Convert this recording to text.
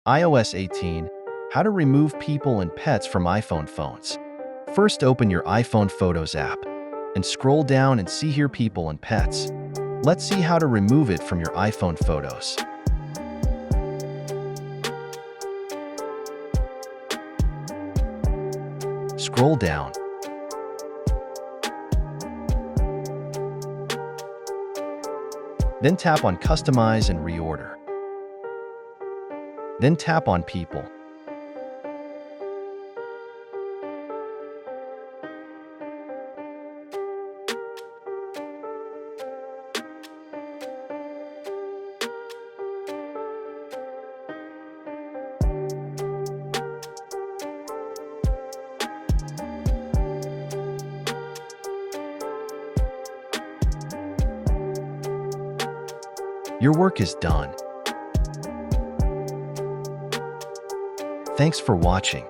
iOS 18, how to remove people and pets from iPhone phones. First, open your iPhone Photos app and scroll down and see here people and pets. Let's see how to remove it from your iPhone photos. Scroll down. Then tap on Customize and Reorder. Then tap on People. Your work is done. Thanks for watching.